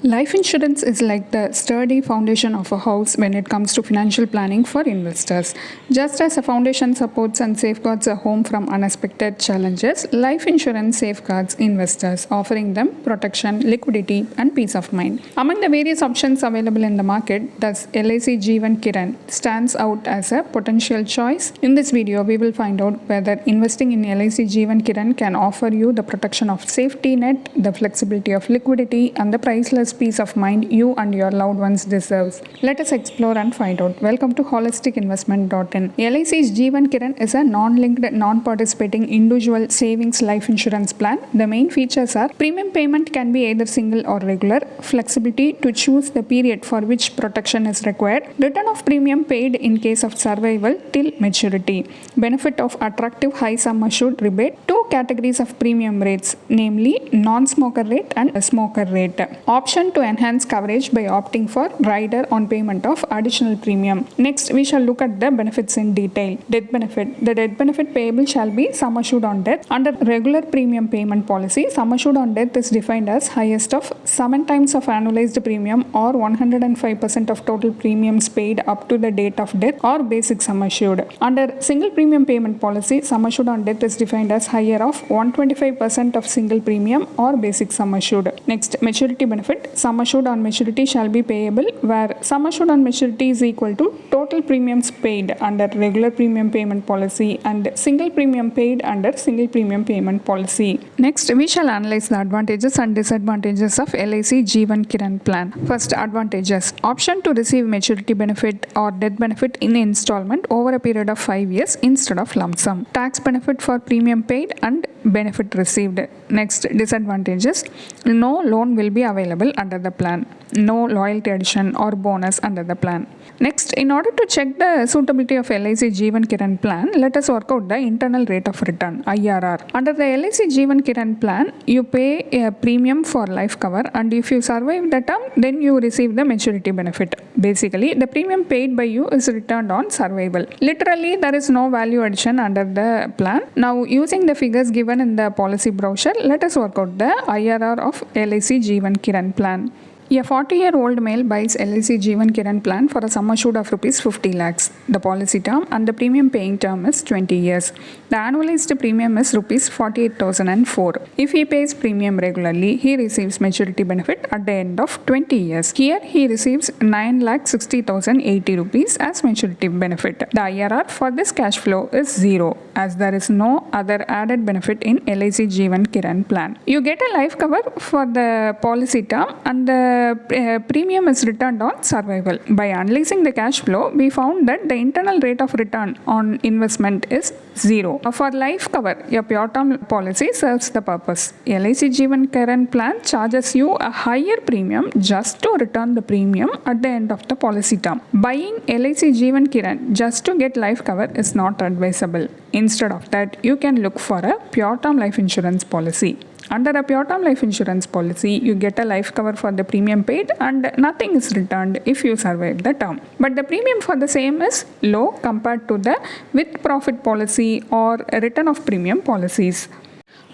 Life insurance is like the sturdy foundation of a house when it comes to financial planning for investors. Just as a foundation supports and safeguards a home from unexpected challenges, life insurance safeguards investors, offering them protection, liquidity, and peace of mind. Among the various options available in the market, thus LIC Jeevan Kiran stands out as a potential choice. In this video, we will find out whether investing in LIC Jeevan Kiran can offer you the protection of safety net, the flexibility of liquidity, and the priceless peace of mind you and your loved ones deserve. Let us explore and find out. Welcome to holisticinvestment.in. LIC's Jeevan Kiran is a non-linked, non-participating individual savings life insurance plan. The main features are premium payment can be either single or regular, flexibility to choose the period for which protection is required, return of premium paid in case of survival till maturity, benefit of attractive high sum assured rebate, two categories of premium rates, namely non-smoker rate and a smoker rate. Option to enhance coverage by opting for rider on payment of additional premium. Next, we shall look at the benefits in detail. Death benefit. The death benefit payable shall be sum assured on death. Under regular premium payment policy, sum assured on death is defined as highest of 7 times of annualized premium or 105% of total premiums paid up to the date of death or basic sum assured. Under single premium payment policy, sum assured on death is defined as higher of 125% of single premium or basic sum assured. Next, maturity benefit. Sum assured on maturity shall be payable where sum assured on maturity is equal to total premiums paid under regular premium payment policy and single premium paid under single premium payment policy. Next, we shall analyze the advantages and disadvantages of LIC Jeevan Kiran plan. First, advantages. Option to receive maturity benefit or death benefit in installment over a period of 5 years instead of lump sum. Tax benefit for premium paid and benefit received. Next, disadvantages. No loan will be available under the plan. No loyalty addition or bonus under the plan. Next, in order to check the suitability of LIC Jeevan Kiran plan, let us work out the internal rate of return IRR. Under the LIC Jeevan Kiran plan, you pay a premium for life cover and if you survive the term, then you receive the maturity benefit. Basically, the premium paid by you is returned on survival. Literally, there is no value addition under the plan. Now, using the figures given in the policy brochure, let us work out the IRR of LIC Jeevan Kiran plan. A 40-year-old male buys LIC Jeevan Kiran plan for a sum assured of rupees 50 lakhs. The policy term and the premium paying term is 20 years. The annualized premium is rupees 48,004. If he pays premium regularly, he receives maturity benefit at the end of 20 years. Here, he receives 9,60,080 rupees as maturity benefit. The IRR for this cash flow is 0 as there is no other added benefit in LIC Jeevan Kiran plan. You get a life cover for the policy term and the premium is returned on survival. By analyzing the cash flow, we found that the internal rate of return on investment is 0. For life cover, a pure term policy serves the purpose. LIC Jeevan Kiran plan charges you a higher premium just to return the premium at the end of the policy term. Buying LIC Jeevan Kiran just to get life cover is not advisable. Instead of that, you can look for a pure term life insurance policy. Under a pure term life insurance policy, you get a life cover for the premium paid and nothing is returned if you survive the term. But the premium for the same is low compared to the with profit policy or return of premium policies.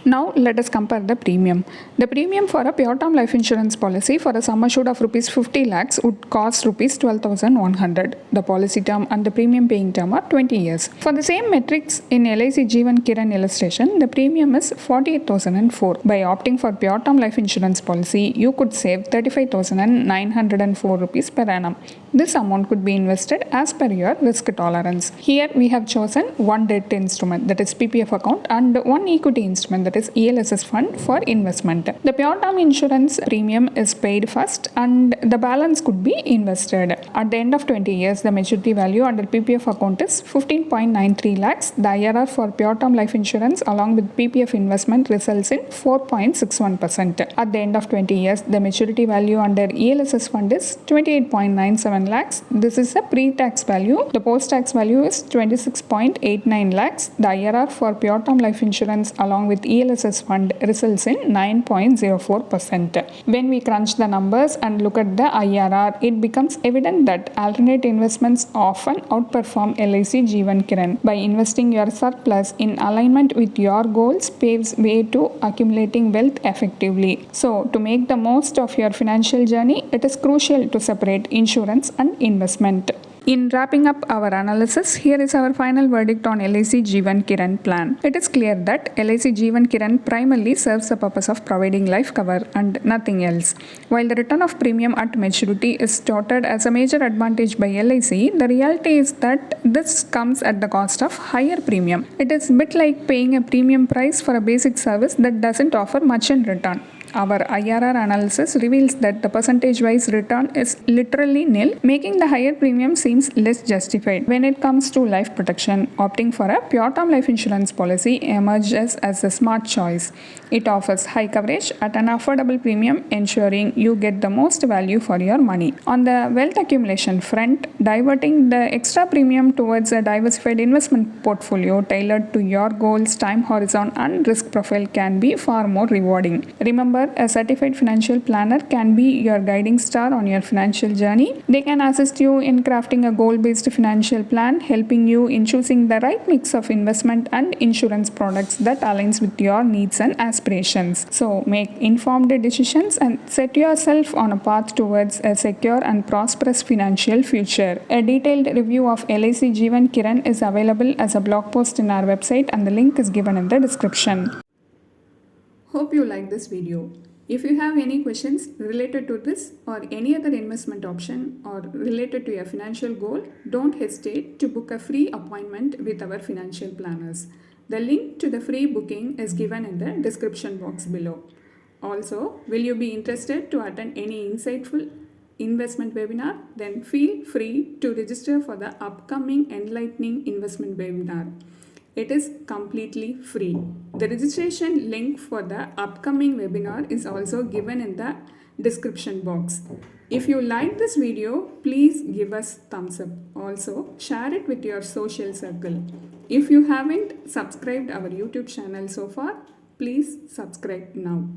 Now let us compare the premium. The premium for a pure term life insurance policy for a sum assured of rupees 50 lakhs would cost rupees 12,100. The policy term and the premium paying term are 20 years. For the same metrics in LIC Jeevan Kiran illustration, the premium is 48,004. By opting for pure term life insurance policy, you could save 35,904 rupees per annum. This amount could be invested as per your risk tolerance. Here we have chosen one debt instrument, that is PPF account, and one equity instrument, that is ELSS fund for investment. The pure term insurance premium is paid first and the balance could be invested. At the end of 20 years, the maturity value under PPF account is 15.93 lakhs. The IRR for pure term life insurance along with PPF investment results in 4.61%. At the end of 20 years, the maturity value under ELSS fund is 28.97 lakhs. This is a pre-tax value. The post-tax value is 26.89 lakhs. The IRR for pure term life insurance along with ELSS fund results in 9.04%. When we crunch the numbers and look at the IRR, it becomes evident that alternate investments often outperform LIC Jeevan Kiran. By investing your surplus in alignment with your goals paves way to accumulating wealth effectively. So, to make the most of your financial journey, it is crucial to separate insurance and investment. In wrapping up our analysis, here is our final verdict on LIC Jeevan Kiran plan. It is clear that LIC Jeevan Kiran primarily serves the purpose of providing life cover and nothing else. While the return of premium at maturity is touted as a major advantage by LIC, the reality is that this comes at the cost of higher premium. It is a bit like paying a premium price for a basic service that doesn't offer much in return. Our IRR analysis reveals that the percentage-wise return is literally nil, making the higher premium seems less justified. When it comes to life protection, opting for a pure term life insurance policy emerges as a smart choice. It offers high coverage at an affordable premium, ensuring you get the most value for your money. On the wealth accumulation front, diverting the extra premium towards a diversified investment portfolio tailored to your goals, time horizon, and risk profile can be far more rewarding. Remember, a certified financial planner can be your guiding star on your financial journey. They can assist you in crafting a goal-based financial plan, helping you in choosing the right mix of investment and insurance products that aligns with your needs and aspirations. So, make informed decisions and set yourself on a path towards a secure and prosperous financial future. A detailed review of LIC Jeevan Kiran is available as a blog post in our website, and the link is given in the description. Hope you like this video. If you have any questions related to this or any other investment option or related to your financial goal, don't hesitate to book a free appointment with our financial planners. The link to the free booking is given in the description box below. Also, will you be interested to attend any insightful investment webinar? Then feel free to register for the upcoming Enlightening Investment Webinar. It is completely free. The registration link for the upcoming webinar is also given in the description box. If you like this video, please give us thumbs up. Also, share it with your social circle. If you haven't subscribed our YouTube channel so far, please subscribe now.